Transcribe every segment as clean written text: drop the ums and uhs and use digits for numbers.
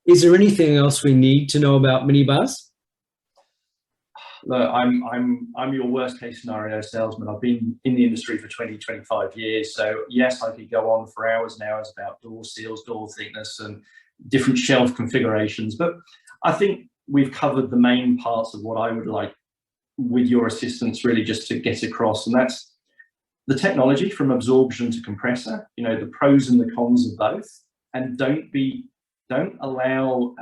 Is there anything else we need to know about minibars? Look, I'm your worst case scenario salesman. I've been in the industry for 25 years. So yes, I could go on for hours and hours about door seals, door thickness, and different shelf configurations. But I think we've covered the main parts of what I would like, with your assistance, really just to get across. And that's the technology from absorption to compressor, the pros and the cons of both. And don't allow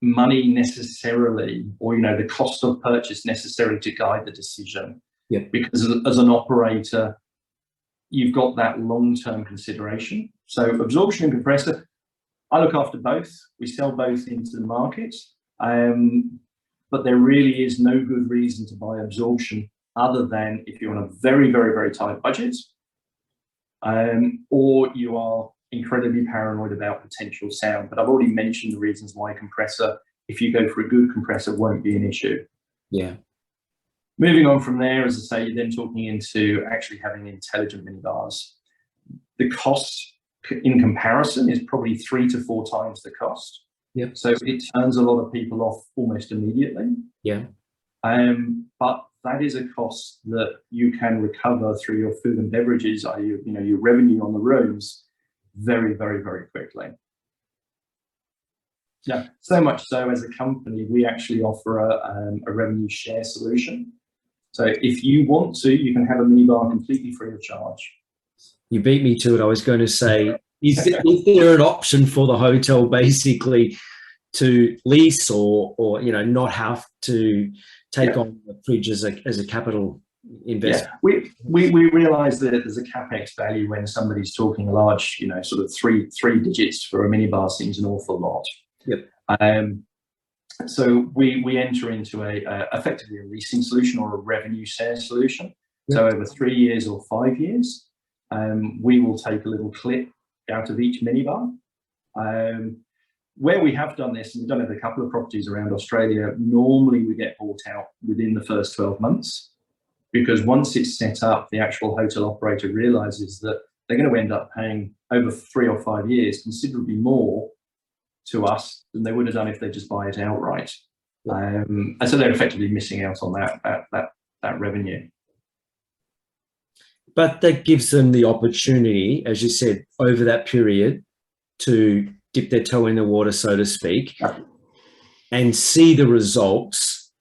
money necessarily, or the cost of purchase necessarily to guide the decision. Yeah. Because as an operator, you've got that long-term consideration. So absorption and compressor, I look after both. We sell both into the market, but there really is no good reason to buy absorption other than if you're on a very, very, very tight budget, or you are incredibly paranoid about potential sound. But I've already mentioned the reasons why compressor, if you go for a good compressor, won't be an issue. Yeah. Moving on from there, as I say, you're then talking into actually having intelligent minibars. The cost in comparison is probably 3 to 4 times the cost. Yep. So it turns a lot of people off almost immediately. Yeah. But that is a cost that you can recover through your food and beverages, i.e., your revenue on the rooms, very, very, very quickly. Yeah, so much so as a company, we actually offer a revenue share solution. So if you want to, you can have a minibar completely free of charge. You beat me to it. I was going to say, is there an option for the hotel basically to lease or not have to take on the fridge as a capital investment? Yeah, we realise that there's a CAPEX value when somebody's talking a large, sort of three digits for a minibar seems an awful lot. Yep. So we enter into effectively a leasing solution or a revenue share solution. Yep. So over 3 years or 5 years, we will take a little clip out of each minibar. Where we have done this, and we've done it a couple of properties around Australia, normally we get bought out within the first 12 months. Because once it's set up, the actual hotel operator realizes that they're going to end up paying over 3 or 5 years considerably more to us than they would have done if they just buy it outright. And so they're effectively missing out on that revenue. But that gives them the opportunity, as you said, over that period to dip their toe in the water, so to speak, and see the results,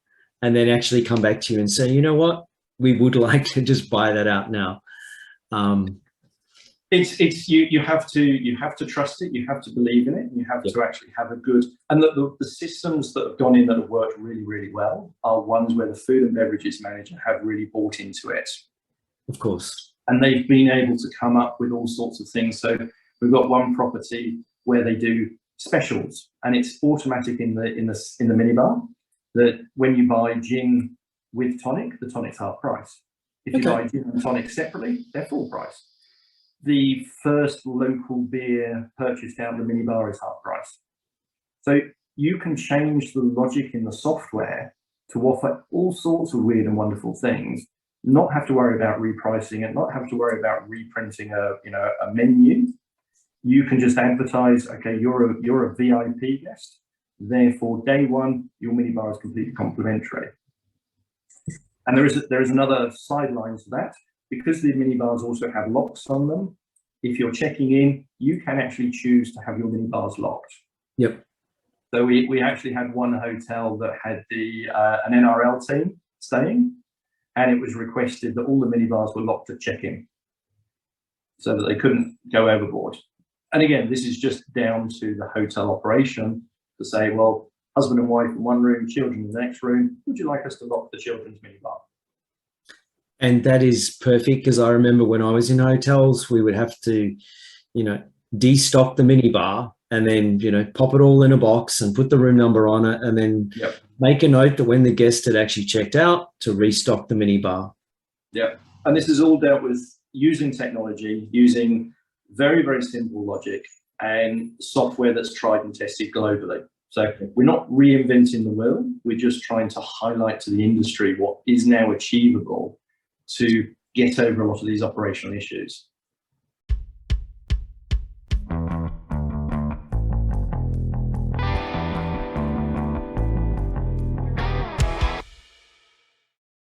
and then actually come back to you and say, you know what, we would like to just buy that out now. You have to trust it, you have to believe in it, and you have to actually have a good, and the systems that have gone in that have worked really, really well are ones where the food and beverages manager have really bought into it. Of course. And they've been able to come up with all sorts of things. So we've got one property where they do specials, and it's automatic in the minibar that when you buy gin with tonic, the tonic's half price. If you buy gin and tonic separately, they're full price. The first local beer purchased out of the minibar is half price. So you can change the logic in the software to offer all sorts of weird and wonderful things, not have to worry about repricing and not have to worry about reprinting a menu. You can just advertise, okay, you're a VIP guest, therefore day one, your minibar is completely complimentary. And there is another sideline to that. Because the minibars also have locks on them, if you're checking in, you can actually choose to have your minibars locked. Yep. So we actually had one hotel that had an NRL team staying, and it was requested that all the minibars were locked at check-in so that they couldn't go overboard. And again, this is just down to the hotel operation to say, well, husband and wife in one room, children in the next room, would you like us to lock the children's minibar? And that is perfect, because I remember when I was in hotels, we would have to, destock the minibar and then, pop it all in a box and put the room number on it, and then make a note that when the guest had actually checked out to restock the minibar. Yeah. And this is all dealt with using technology, using very, very simple logic and software that's tried and tested globally. So we're not reinventing the wheel. We're just trying to highlight to the industry what is now achievable to get over a lot of these operational issues.